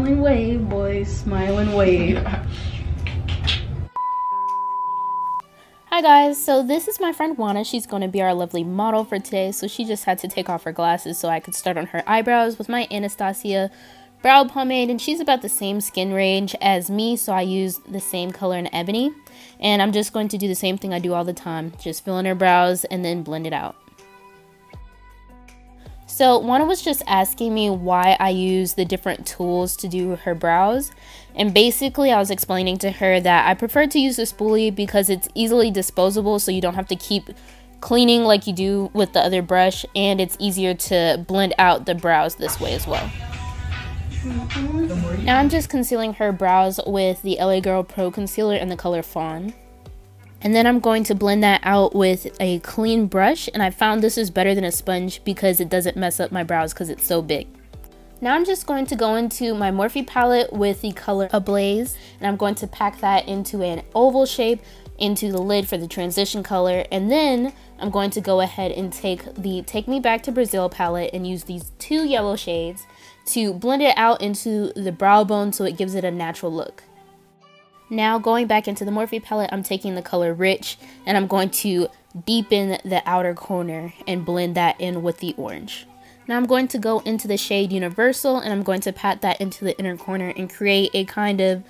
Smiling wave, boys. Smiling wave. Hi guys, so this is my friend Juana. She's going to be our lovely model for today. So she just had to take off her glasses so I could start on her eyebrows with my Anastasia brow pomade. And she's about the same skin range as me, so I used the same color in ebony. And I'm just going to do the same thing I do all the time. Just fill in her brows and then blend it out. So Juana was just asking me why I use the different tools to do her brows. And basically I was explaining to her that I prefer to use the spoolie because it's easily disposable, so you don't have to keep cleaning like you do with the other brush, and it's easier to blend out the brows this way as well. Now I'm just concealing her brows with the LA Girl Pro Concealer in the color Fawn. And then I'm going to blend that out with a clean brush, and I found this is better than a sponge because it doesn't mess up my brows because it's so big. Now I'm just going to go into my Morphe palette with the color Ablaze, and I'm going to pack that into an oval shape into the lid for the transition color. And then I'm going to go ahead and take the Take Me Back to Brazil palette and use these two yellow shades to blend it out into the brow bone so it gives it a natural look. Now going back into the Morphe palette, I'm taking the color Rich, and I'm going to deepen the outer corner and blend that in with the orange. Now I'm going to go into the shade Universal, and I'm going to pat that into the inner corner and create a kind of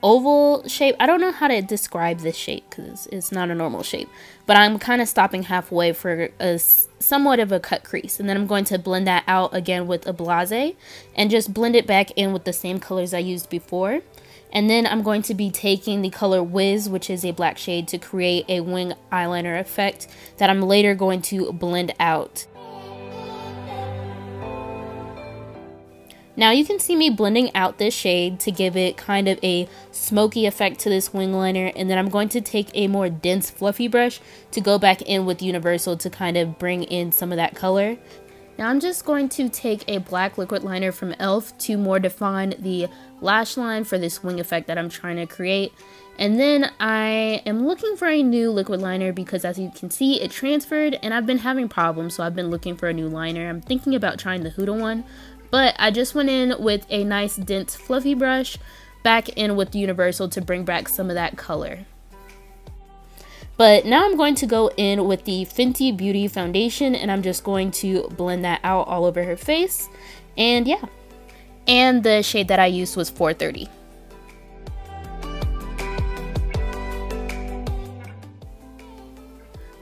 oval shape. I don't know how to describe this shape because it's not a normal shape, but I'm kind of stopping halfway for a somewhat of a cut crease. And then I'm going to blend that out again with a Blase and just blend it back in with the same colors I used before. And then I'm going to be taking the color Wiz, which is a black shade, to create a wing eyeliner effect that I'm later going to blend out. Now you can see me blending out this shade to give it kind of a smoky effect to this wing liner, and then I'm going to take a more dense fluffy brush to go back in with Universal to kind of bring in some of that color. Now I'm just going to take a black liquid liner from e.l.f. to more define the lash line for this wing effect that I'm trying to create. And then I am looking for a new liquid liner because, as you can see, it transferred and I've been having problems, so I've been looking for a new liner. I'm thinking about trying the Huda one, but I just went in with a nice dense fluffy brush back in with Universal to bring back some of that color. But now I'm going to go in with the Fenty Beauty foundation, and I'm just going to blend that out all over her face. And yeah, and the shade that I used was 430.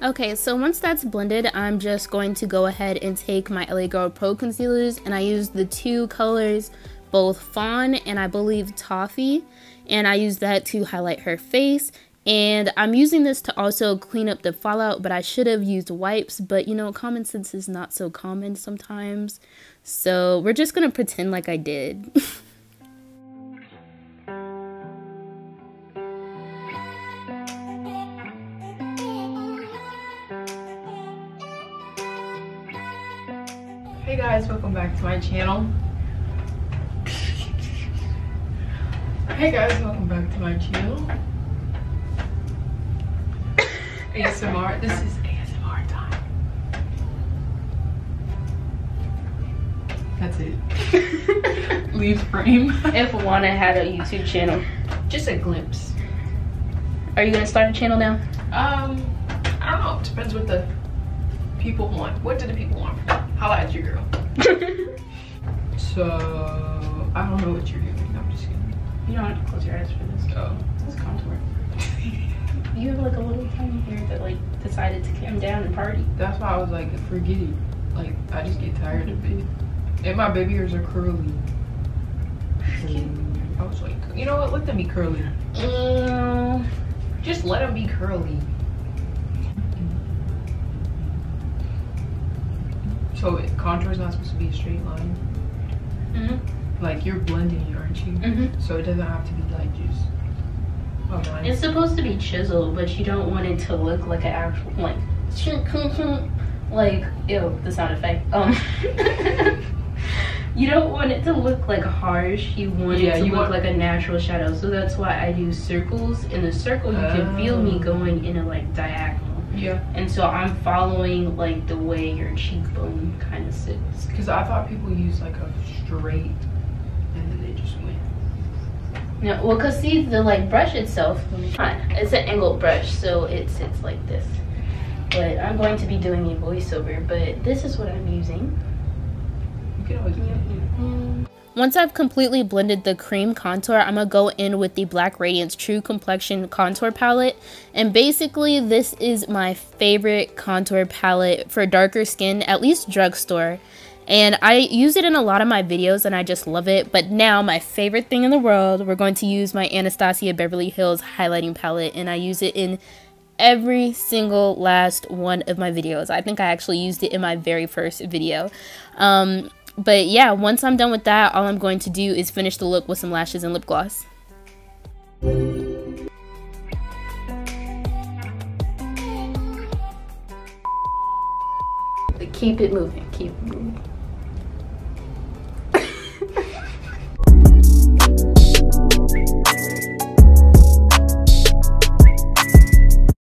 Okay, so once that's blended, I'm just going to go ahead and take my LA Girl Pro concealers, and I use the two colors, both Fawn and I believe Toffee, and I use that to highlight her face. And I'm using this to also clean up the fallout, but I should have used wipes, but you know, common sense is not so common sometimes. So we're just gonna pretend like I did. Hey guys, welcome back to my channel. Hey guys, welcome back to my channel. ASMR, this is ASMR time. That's it. Leave frame. If Juana had a YouTube channel. Just a glimpse. Are you gonna start a channel now? I don't know, it depends what the people want. What do the people want? Holla at your girl. So, I don't know what you're doing. I'm just kidding. You don't have to close your eyes for this. Oh. This contour. You have like a little tiny hair that like decided to come down and party. That's why I was like, forget it. Like, I just get tired of it. And my baby hairs are curly. I was like, you know what? Let them be curly. Just let them be curly. So contour is not supposed to be a straight line. Like, you're blending it, aren't you? So it doesn't have to be like just. Oh, nice. It's supposed to be chiseled, but you don't want it to look like an actual like ew, the sound effect. You don't want it to look like harsh. You want it to look like a natural shadow. So that's why I use circles. In the circle, you can feel me going in a like diagonal. Yeah. And so I'm following like the way your cheekbone kind of sits. Because I thought people use like a straight and then they just went. No, well, cause see the like brush itself, it's an angled brush, so it sits like this. But I'm going to be doing a voiceover, but this is what I'm using. You can always Once I've completely blended the cream contour, I'm gonna go in with the Black Radiance True Complexion Contour Palette. And basically, this is my favorite contour palette for darker skin, at least drugstore. And I use it in a lot of my videos and I just love it. But now my favorite thing in the world, we're going to use my Anastasia Beverly Hills highlighting palette, and I use it in every single last one of my videos. I think I actually used it in my very first video. But yeah, once I'm done with that, all I'm going to do is finish the look with some lashes and lip gloss. Keep it moving, keep it moving.